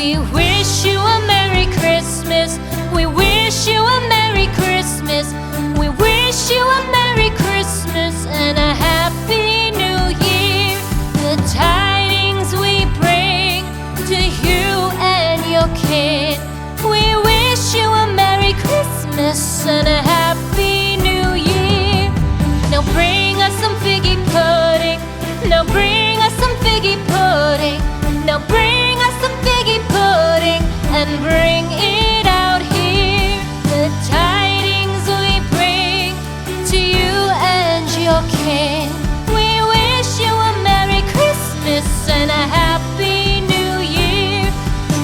We wish you a Merry Christmas. We wish you a Merry Christmas. We wish you a Merry Christmas and a Happy New Year. The tidings we bring to you and your kid. We wish you a Merry Christmas and a Happy New Year. Now bring us some figgy pudding. Now bring us some figgy pudding. Now bring us some figgy pudding and bring it out here. The tidings we bring to you and your kin. We wish you a Merry Christmas and a Happy New Year.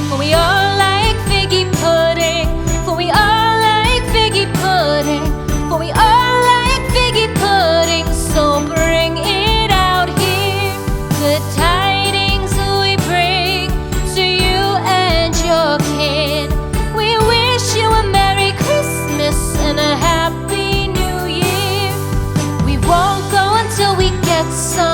For we all like figgy pudding. For we all like figgy pudding. For we all like figgy pudding. So bring it out here. The tidings we bring to you and your kid. We wish you a Merry Christmas and a Happy New Year. We won't go until we get some